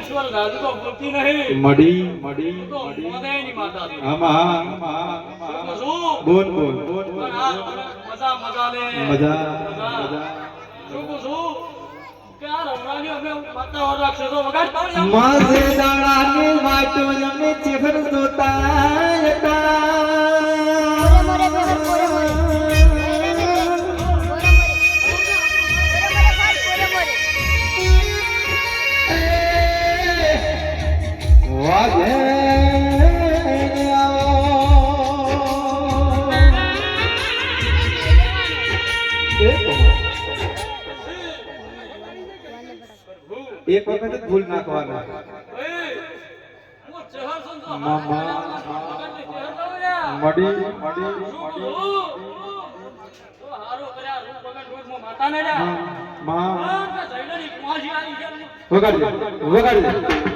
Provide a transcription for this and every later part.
ઈશ્વર ગાજુ તો બોલતી નહીં મડી મડી તો મોદેની માતા છે આમાં શું બોલ બોલ મજા મજા લે મજા શું કે આ રમવાની અમે માતા રાખશે તો વગાડ પાડી માઝે દાણાની વાટો અમે ચેહર જોતા હતા મોરે મોરે મોરે મોરે વાગે એક વખત જ ભૂલ નાખવાના મડી મડી વગાડી વગાડી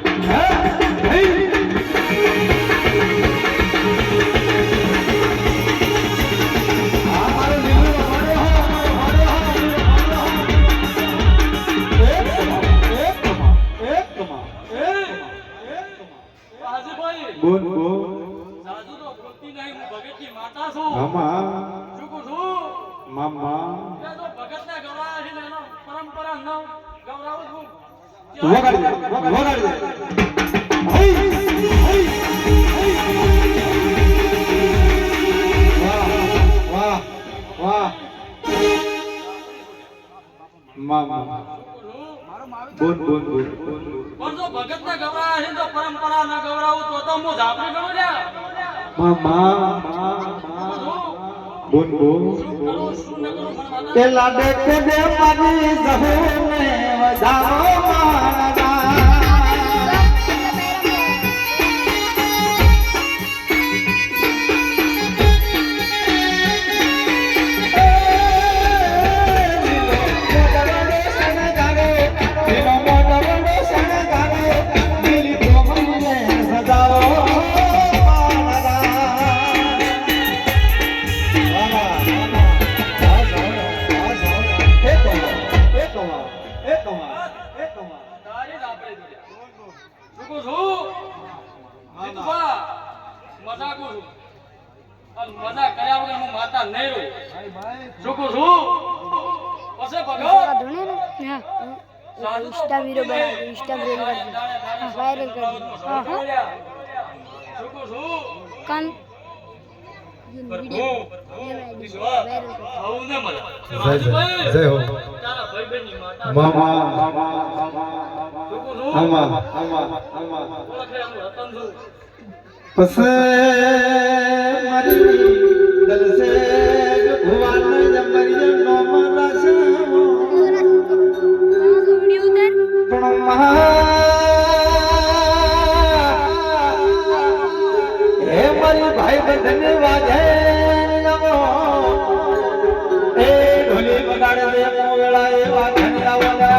બોલ બોલ સાધુ તો ભક્તિ નહીં હું ભગતની માતા છું આમાં શું કહું છું મામા એ તો ભગતને ગવરાયા છે ને એનો પરંપરા ન ગવરાવું છું વગાડી વગાડી વાહ વાહ મામા બોલ બોલ બોલ પણ જો ભગતને ગવરાયા છે તો પરંપરા ન ગવરાવું તો હું ઝાપડી ગણું લ્યા મામા બોલ બોલ શું ન કરું પણ એ લાડે કે દે મારી જહોને વધારો મારા મજા કર્યા વગર હું માતા નહીં રહું શું કહું છું પછી ભગત इंस्टा वीडियो बना इंस्टा वायरल कर दो वायरल कर दो શું કહું છું कान वीडियो वायरल कर આવું ને મને જય હો તારા ભાઈ બહેનની માતા મામા શું કહું છું આમાં ઓળખે હું રતન છું પસ મારી દલ સે ભગવાન જમરી નો મરાશ वीडियो उधर પણ મહા હે મારી ભાઈ બંધન વાજે નમો એ ઢોલી બગાડે દે મોવેળા એ વાઘન આવલા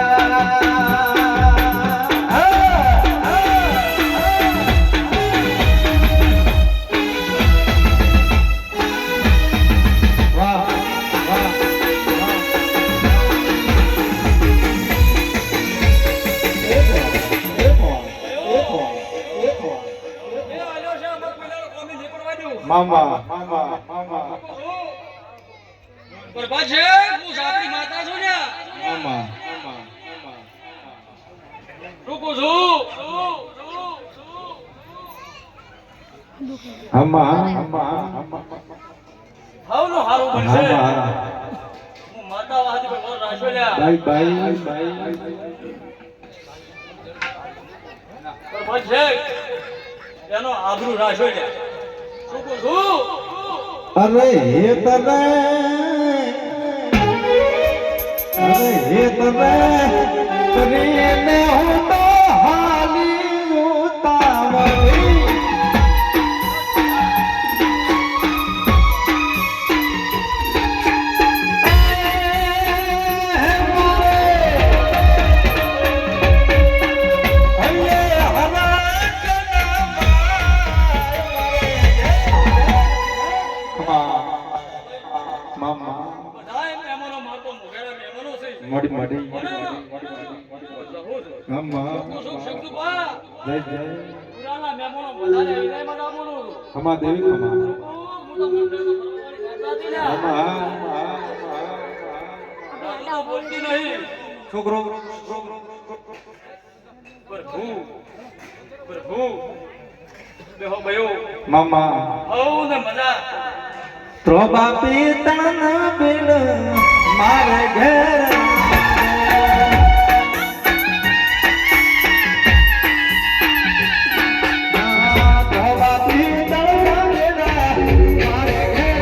મામા મામા મામા પર પાછે હું આપણી માતા છું ને મામા રૂકું છું આમાં હાવનો હારું બનશે આમાં હું માતા વાહતી પર ઓર રાશો લ્યા બાય બાય પર પાછે એનો આબરૂ રાશો લ્યા રૂકું છું અરે હે તને કરીને હું તો હાલી ઉતાવળી મડી મડી આમાં શબ્દુભા જય જય પુરાના મહેમાનો વધારે આવીને મને બોલું ખમા દેવી ખમા હું તો મંડળનો ભરવાડી વાતા હતી ને આ તો બોલતી નહીં છોકરો પ્રભુ પ્રભુ દેહો ભયો મામા હઉ ને મજા ત્રોબા પીતણ બિલ મારે ઘેર ત્રોબા પીતણ બિલ મારે ઘેર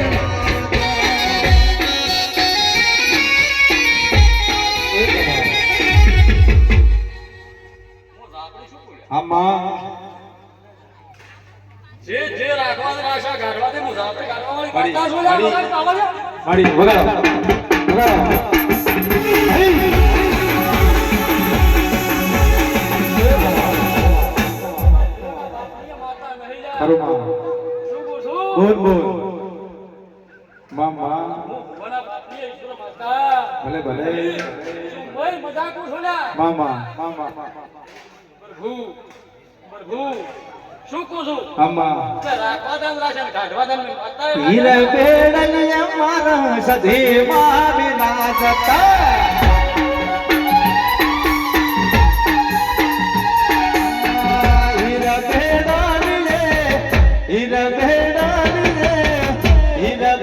હું જાતું શું બોલ્યા આમાં જે જે રાખવાની આશા કાઢવાથી હું જાતે કાઢવાની મારી- કરતા છું યાર, મારી- વગાડ તો આવડે? માડી વગાડો વગાડો હરી માતા નહીં યાર. ખરું માં શું કહું છું? બોલ બોલ મામા હું ભગવાનના બાપની ઈશ્વર માતા. ભલે ભલે શું ભાઈ મજાકું છું લ્યા? મામા મામા પ્રભુ પ્રભુ શું કહું છું? આમાં એટલે રાખવા દે ને રાખે ને કાઢવા દે ને માતા એ હીર બેડલ મારા સધી માં વિના જતા